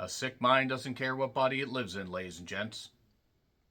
A sick mind doesn't care what body it lives in, ladies and gents.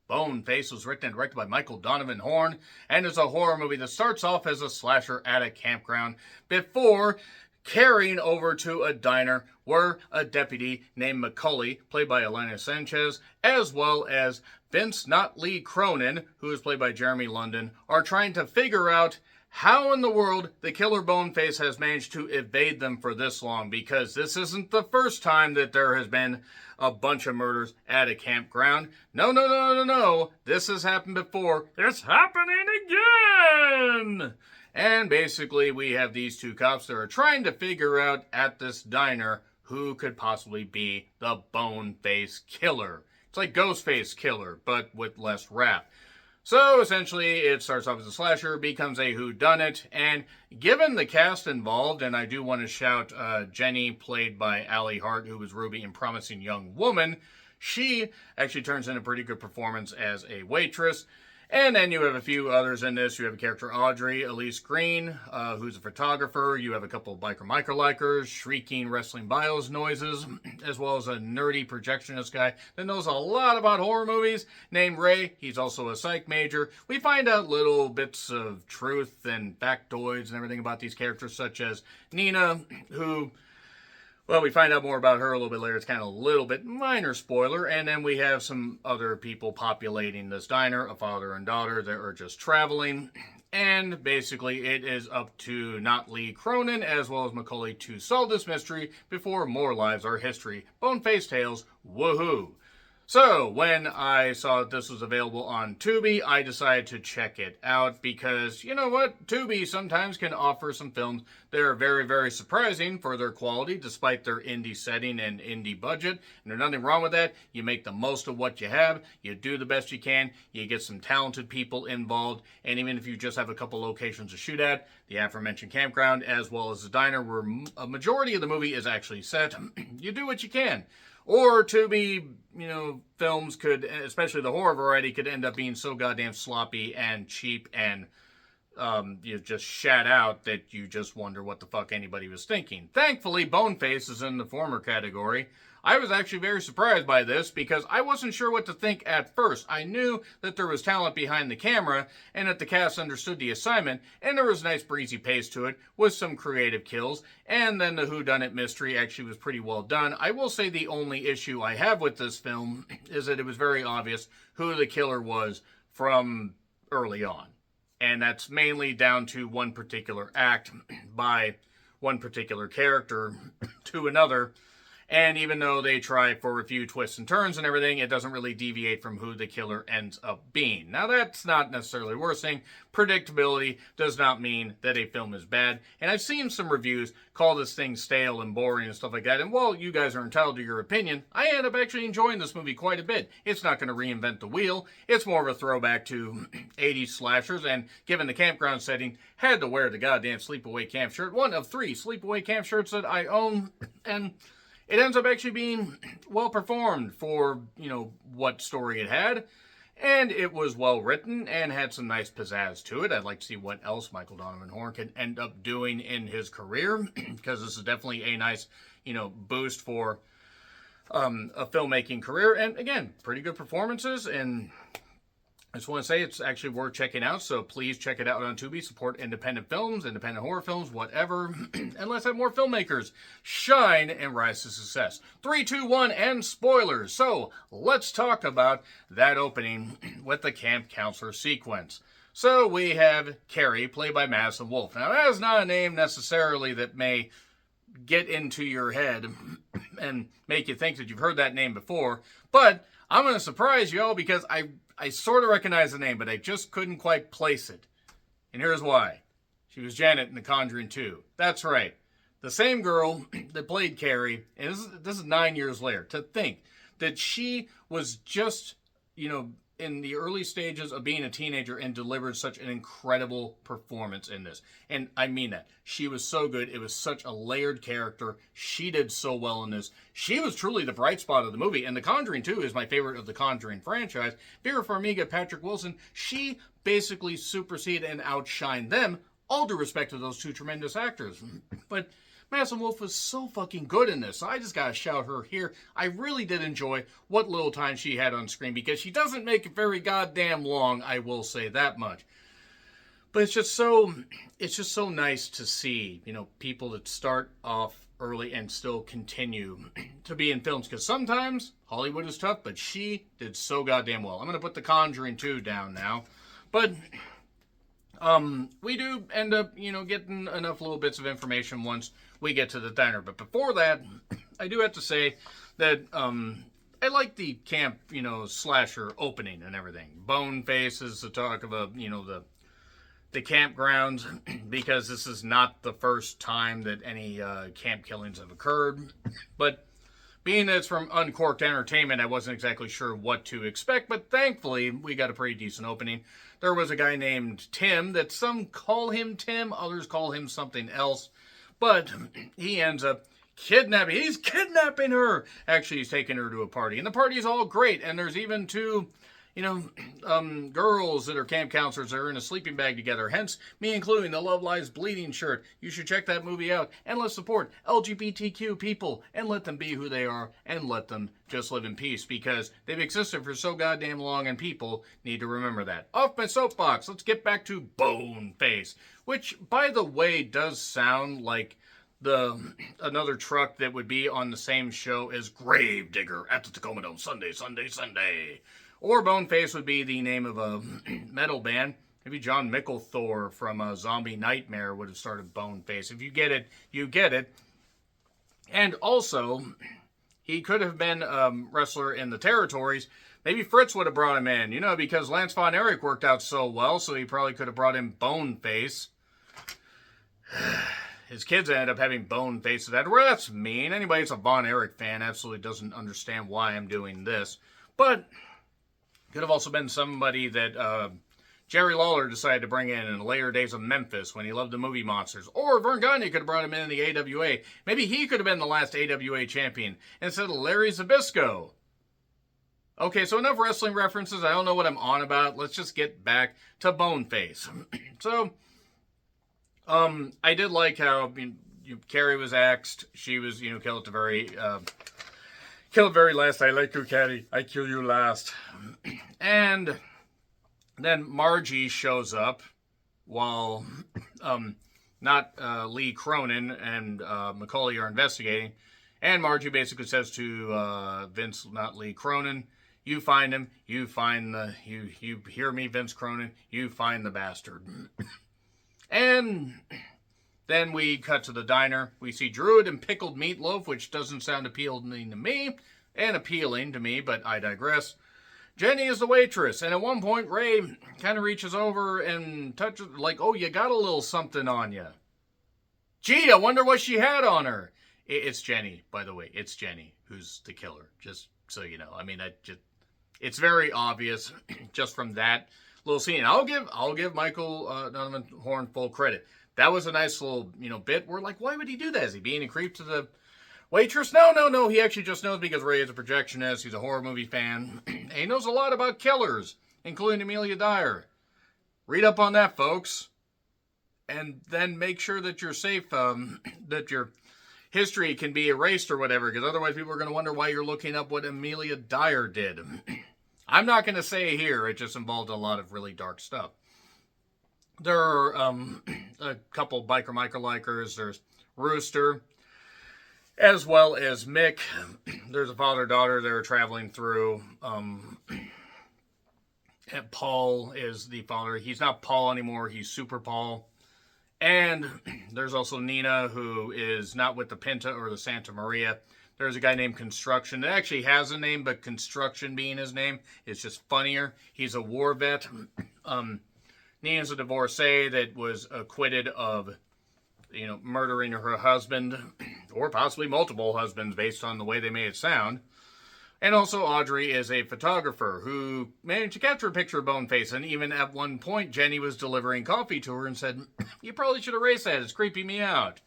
Boneface was written and directed by Michael Donovan Horn and is a horror movie that starts off as a slasher at a campground before carrying over to a diner where a deputy named Macaulay, played by Elena Sanchez, as well as Vince Not Lee Cronin, who is played by Jeremy London, are trying to figure out how in the world the killer Boneface has managed to evade them for this long, because this isn't the first time that there has been a bunch of murders at a campground. No. This has happened before. It's happening again! And basically, we have these two cops that are trying to figure out at this diner who could possibly be the Boneface killer. It's like Ghostface Killer, but with less rap. So essentially, it starts off as a slasher, becomes a whodunit, and given the cast involved, and I do want to shout Jenny, played by Allie Hart, who was Ruby in Promising Young Woman, she actually turns in a pretty good performance as a waitress. And then you have a few others in this. You have a character, Audrey Elise Green, who's a photographer. You have a couple of biker micro-likers, shrieking wrestling bios noises, as well as a nerdy projectionist guy that knows a lot about horror movies named Ray. He's also a psych major. We find out little bits of truth and factoids and everything about these characters, such as Nina, who... well, we find out more about her a little bit later. It's kind of a little bit minor spoiler. And then we have some other people populating this diner, a father and daughter that are just traveling. And basically it is up to Not Lee Cronin as well as Macaulay to solve this mystery before more lives are history. Boneface Tales, woohoo! So, when I saw that this was available on Tubi, I decided to check it out because, you know what, Tubi sometimes can offer some films that are very, very surprising for their quality despite their indie setting and indie budget. And there's nothing wrong with that. You make the most of what you have, you do the best you can, you get some talented people involved, and even if you just have a couple locations to shoot at, the aforementioned campground as well as the diner where a majority of the movie is actually set, you do what you can. Or Tubi, films could, especially the horror variety, could end up being so goddamn sloppy and cheap and just shat out that you just wonder what the fuck anybody was thinking. Thankfully, Boneface is in the former category. I was actually very surprised by this because I wasn't sure what to think at first. I knew that there was talent behind the camera and that the cast understood the assignment, and there was a nice breezy pace to it with some creative kills, and then the whodunit mystery actually was pretty well done. I will say the only issue I have with this film is that it was very obvious who the killer was from early on. And that's mainly down to one particular act by one particular character to another. And even though they try for a few twists and turns and everything, it doesn't really deviate from who the killer ends up being. Now, that's not necessarily worth saying. Predictability does not mean that a film is bad. And I've seen some reviews call this thing stale and boring and stuff like that. And while you guys are entitled to your opinion, I end up actually enjoying this movie quite a bit. It's not going to reinvent the wheel. It's more of a throwback to 80s slashers. And given the campground setting, had to wear the goddamn Sleepaway Camp shirt. One of 3 Sleepaway Camp shirts that I own. And it ends up actually being well performed for, what story it had. And it was well written and had some nice pizzazz to it. I'd like to see what else Michael Donovan Horn can end up doing in his career. Because this is definitely a nice, boost for a filmmaking career. And again, pretty good performances. And I just want to say it's actually worth checking out, so please check it out on Tubi. Support independent films, independent horror films, whatever. And let's have more filmmakers shine and rise to success. 3, 2, 1, and spoilers. So let's talk about that opening with the camp counselor sequence. So we have Carrie, played by Madison Wolfe. Now, that is not a name necessarily that may get into your head and make you think that you've heard that name before, but I'm going to surprise you all because I sort of recognize the name, but I just couldn't quite place it. And here's why. She was Janet in The Conjuring 2. That's right. The same girl that played Carrie, and this is 9 years later. To think that she was just, in the early stages of being a teenager and delivered such an incredible performance in this. And I mean that. She was so good. It was such a layered character. She did so well in this. She was truly the bright spot of the movie. And The Conjuring 2 is my favorite of the Conjuring franchise. Vera Farmiga, Patrick Wilson, she basically superseded and outshined them. All due respect to those two tremendous actors. But Madison Wolfe was so fucking good in this. So I just gotta shout her here. I really did enjoy what little time she had on screen because she doesn't make it very goddamn long, I will say that much. But it's just so nice to see, people that start off early and still continue to be in films. Because sometimes Hollywood is tough, but she did so goddamn well. I'm going to put The Conjuring 2 down now. But we do end up, getting enough little bits of information once we get to the diner. But before that, I do have to say that I like the camp, slasher opening and everything. Boneface is the talk of the campgrounds, because this is not the first time that any camp killings have occurred. But being that it's from Uncorked Entertainment, I wasn't exactly sure what to expect, but thankfully we got a pretty decent opening. There was a guy named Tim, that some call him Tim, others call him something else, but he ends up kidnapping. He's kidnapping her. Actually, he's taking her to a party, and the party's all great, and there's even two girls that are camp counselors that are in a sleeping bag together, hence me including the Love Lies Bleeding shirt. You should check that movie out, and let's support LGBTQ people, and let them be who they are, and let them just live in peace, because they've existed for so goddamn long, and people need to remember that. Off my soapbox, let's get back to Boneface, which, by the way, does sound like another truck that would be on the same show as Gravedigger at the Tacoma Dome Sunday. Or Boneface would be the name of a metal band. Maybe John Micklethor from Zombie Nightmare would have started Boneface. If you get it, you get it. And also, he could have been a wrestler in the Territories. Maybe Fritz would have brought him in, because Lance Von Erich worked out so well, so he probably could have brought in Boneface. His kids ended up having Boneface. Well, that's mean. Anybody that's a Von Erich fan absolutely doesn't understand why I'm doing this. But could have also been somebody that Jerry Lawler decided to bring in the later days of Memphis when he loved the movie monsters. Or Vern Gagne could have brought him in the AWA. Maybe he could have been the last AWA champion instead of Larry Zbyszko. Okay, so enough wrestling references. I don't know what I'm on about. Let's just get back to Boneface. So, I did like how Carrie was axed. She was, killed at the very last. I like you, Carrie. I kill you last. And then Margie shows up while not Lee Cronin and Macaulay are investigating. And Margie basically says to Vince, not Lee Cronin, you find him. You find you hear me, Vince Cronin. You find the bastard. And then we cut to the diner. We see Druid and pickled meatloaf, which doesn't sound appealing to me, but I digress. Jenny is the waitress, and at one point, Ray kind of reaches over and touches, like, oh, you got a little something on you. Gee, I wonder what she had on her. It's Jenny, by the way. It's Jenny who's the killer, just so you know. I mean, it's very obvious just from that little scene. I'll give Michael Donovan Horn full credit. That was a nice little, bit. We're like, why would he do that? Is he being a creep to the waitress? No. He actually just knows because Ray is a projectionist. He's a horror movie fan. And he knows a lot about killers, including Amelia Dyer. Read up on that, folks. And then make sure that you're safe, that your history can be erased or whatever, because otherwise people are going to wonder why you're looking up what Amelia Dyer did. I'm not going to say here. It just involved a lot of really dark stuff. There are a couple Biker Michael likers. There's Rooster, as well as Mick. There's a father-daughter they're traveling through. And Paul is the father. He's not Paul anymore. He's Super Paul. And there's also Nina, who is not with the Pinta or the Santa Maria. There's a guy named Construction that actually has a name, but Construction being his name is just funnier. He's a war vet. Nina's a divorcee that was acquitted of, murdering her husband, or possibly multiple husbands based on the way they made it sound. And also Audrey is a photographer who managed to capture a picture of Boneface, and even at one point Jenny was delivering coffee to her and said, you probably should erase that, it's creeping me out.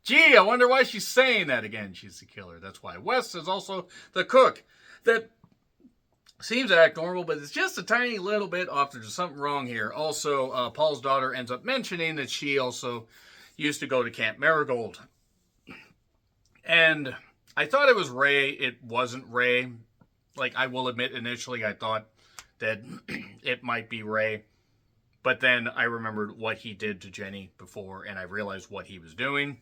Gee, I wonder why she's saying that again. She's the killer. That's why. Wes is also the cook that seems to act normal, but it's just a tiny little bit off. There's something wrong here. Also, Paul's daughter ends up mentioning that she also used to go to Camp Marigold. And I thought it was Ray. It wasn't Ray. Like, I will admit, initially I thought that it might be Ray. But then I remembered what he did to Jenny before, and I realized what he was doing.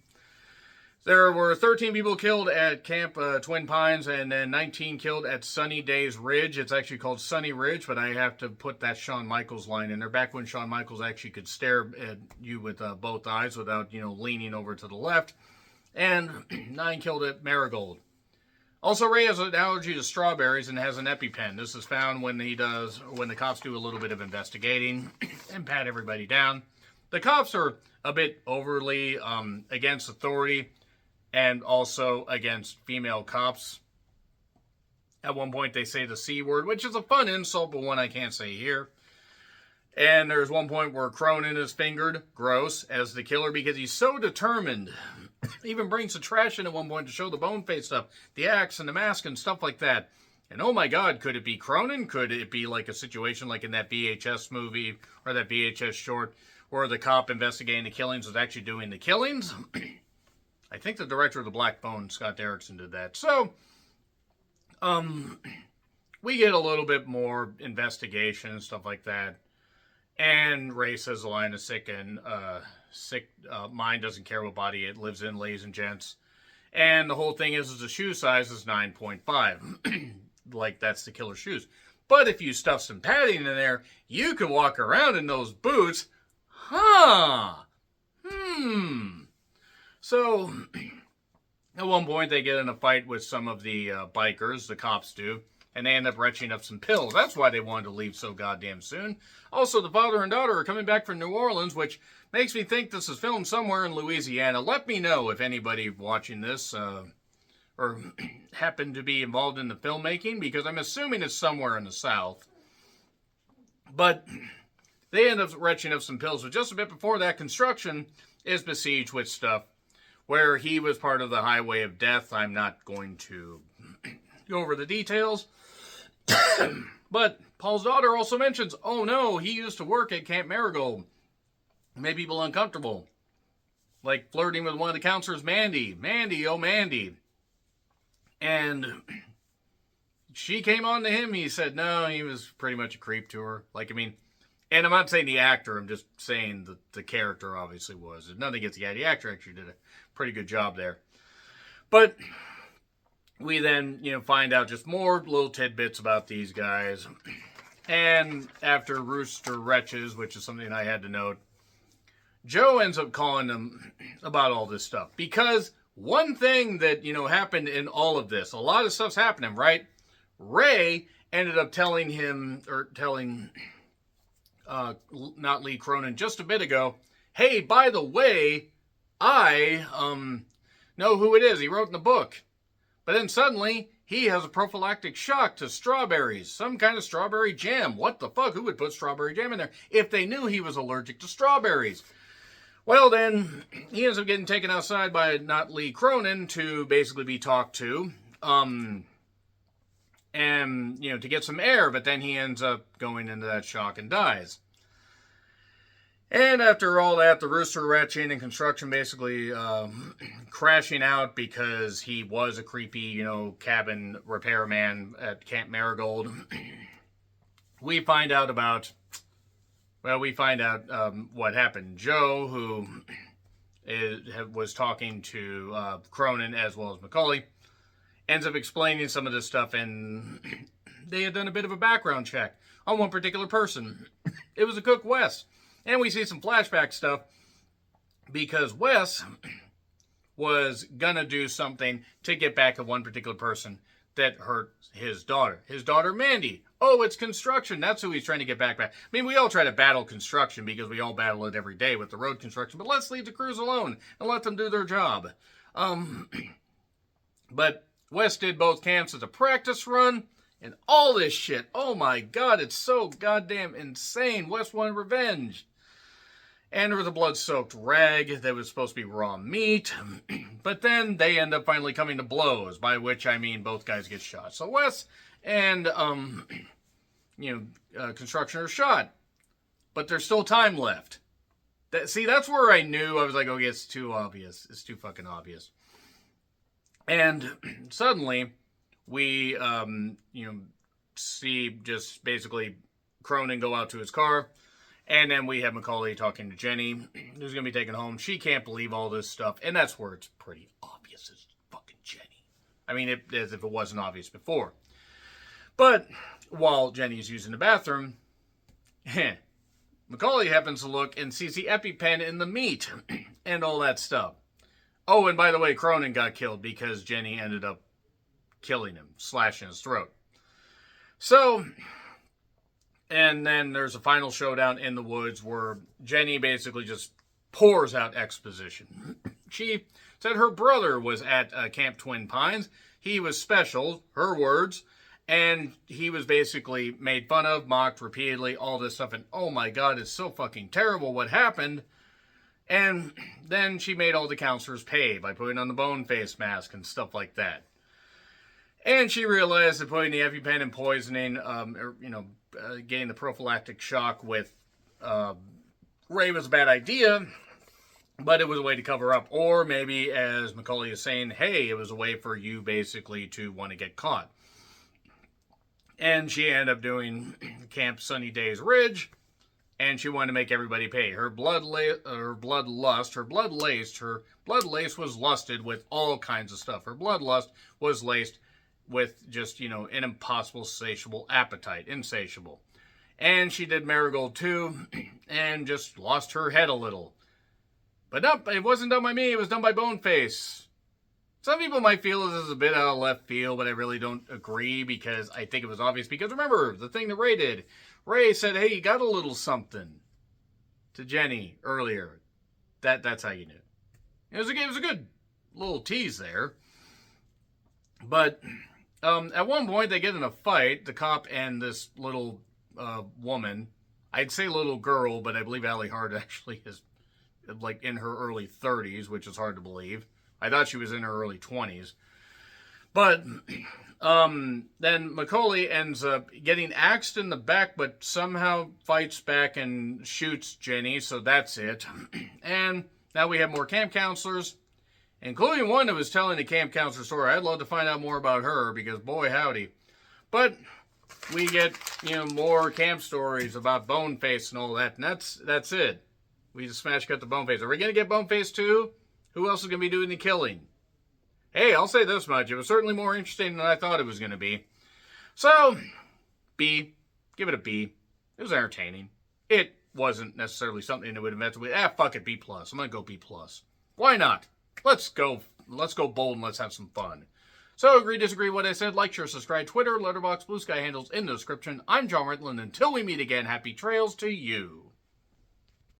There were 13 people killed at Camp Twin Pines, and then 19 killed at Sunny Days Ridge. It's actually called Sunny Ridge, but I have to put that Shawn Michaels line in there. Back when Shawn Michaels actually could stare at you with both eyes without, leaning over to the left. And 9 killed at Marigold. Also, Ray has an allergy to strawberries and has an EpiPen. This is found when the cops do a little bit of investigating and pat everybody down. The cops are a bit overly against authority and also against female cops. At one point, they say the C word, which is a fun insult, but one I can't say here. And there's one point where Cronin is fingered, gross, as the killer because he's so determined. Even brings the trash in at one point to show the Boneface stuff, the axe and the mask and stuff like that. And oh my God, could it be Cronin? Could it be like a situation like in that VHS movie or that VHS short where the cop investigating the killings was actually doing the killings? I think the director of The Black Phone, Scott Derrickson, did that. So, we get a little bit more investigation and stuff like that. And Ray says the line is sick mind doesn't care what body it lives in, ladies and gents. And the whole thing is the shoe size is 9.5. Like, that's the killer's shoes. But if you stuff some padding in there, you could walk around in those boots. So, at one point, they get in a fight with some of the bikers, the cops do, and they end up retching up some pills. That's why they wanted to leave so goddamn soon. Also, the father and daughter are coming back from New Orleans, which makes me think this is filmed somewhere in Louisiana. Let me know if anybody watching this or happened to be involved in the filmmaking, because I'm assuming it's somewhere in the South. But they end up retching up some pills. But just a bit before that, construction is besieged with stuff where he was part of the Highway of Death. I'm not going to go over the details. But Paul's daughter also mentions, oh no, he used to work at Camp Marigold. Made people uncomfortable. Like flirting with one of the counselors, Mandy. Mandy, oh Mandy. And she came on to him. He said no, he was pretty much a creep to her. And I'm not saying the actor, I'm just saying the character obviously was. Nothing against the guy. The actor actually did a pretty good job there. But we then, find out just more little tidbits about these guys. And after Rooster Wretches, which is something I had to note, Joe ends up calling them about all this stuff. Because one thing that, happened in all of this, a lot of stuff's happening, right? Ray ended up telling not Lee Cronin, just a bit ago, hey, by the way, I know who it is. He wrote in the book. But then suddenly, he has a prophylactic shock to strawberries. Some kind of strawberry jam. What the fuck? Who would put strawberry jam in there if they knew he was allergic to strawberries? Well, then, he ends up getting taken outside by not Lee Cronin to basically be talked to. And, to get some air, but then he ends up going into that shock and dies. And after all that, the Rooster retching and construction basically crashing out because he was a creepy, cabin repairman at Camp Marigold. We find out what happened. Joe, who was talking to Cronin as well as McCauley, ends up explaining some of this stuff, and they had done a bit of a background check on one particular person. It was a cook, Wes. And we see some flashback stuff because Wes was gonna do something to get back at one particular person that hurt his daughter. His daughter, Mandy. Oh, it's construction. That's who he's trying to get back. I mean, we all try to battle construction because we all battle it every day with the road construction, but let's leave the crews alone and let them do their job. But Wes did both camps as a practice run, and all this shit. Oh my God, it's so goddamn insane. Wes wanted revenge. And there was a blood-soaked rag that was supposed to be raw meat. But then they end up finally coming to blows, by which I mean both guys get shot. So Wes and, construction are shot. But there's still time left. That's where I knew. I was like, okay, it's too obvious. It's too fucking obvious. And suddenly, we, see just basically Cronin go out to his car. And then we have Macaulay talking to Jenny, who's going to be taken home. She can't believe all this stuff. And that's where it's pretty obvious it's fucking Jenny. I mean, as if it wasn't obvious before. But while Jenny's using the bathroom, Macaulay happens to look and sees the EpiPen in the meat and all that stuff. Oh, and by the way, Cronin got killed because Jenny ended up killing him, slashing his throat. So, and then there's a final showdown in the woods where Jenny basically just pours out exposition. She said her brother was at Camp Twin Pines. He was special, her words, and he was basically made fun of, mocked repeatedly, all this stuff. And oh my God, it's so fucking terrible what happened. And then she made all the counselors pay by putting on the bone face mask and stuff like that. And she realized that putting the EpiPen and poisoning, getting the prophylactic shock with Ray was a bad idea, but it was a way to cover up. Or maybe, as Macaulay is saying, hey, it was a way for you basically to want to get caught. And she ended up doing Camp Sunny Days Ridge, and she wanted to make everybody pay. Her blood lace was lusted with all kinds of stuff. Her bloodlust was laced with just, an impossible satiable appetite, insatiable. And she did Marigold too, and just lost her head a little. But no, it wasn't done by me, it was done by Boneface. Some people might feel this is a bit out of left field, but I really don't agree because I think it was obvious. Because remember, the thing that Ray did, Ray said, hey, you got a little something to Jenny earlier. That's how you knew. It was a good little tease there. But at one point, they get in a fight, the cop and this little woman. I'd say little girl, but I believe Allie Hart actually is like in her early 30s, which is hard to believe. I thought she was in her early 20s. But then Macaulay ends up getting axed in the back, but somehow fights back and shoots Jenny, so that's it. And now we have more camp counselors, including one that was telling the camp counselor story. I'd love to find out more about her, because boy howdy. But we get, more camp stories about Boneface and all that, and that's it. We just smash cut the Boneface. Are we going to get Boneface too? Who else is going to be doing the killing? Hey, I'll say this much. It was certainly more interesting than I thought it was going to be. So, B. Give it a B. It was entertaining. It wasn't necessarily something that would have met with, fuck it, B+. I'm going to go B+. Why not? Let's go bold and let's have some fun. So, agree, disagree what I said, like, share, subscribe, Twitter, Letterboxd, Blue Sky handles in the description. I'm John Ritland. Until we meet again, happy trails to you.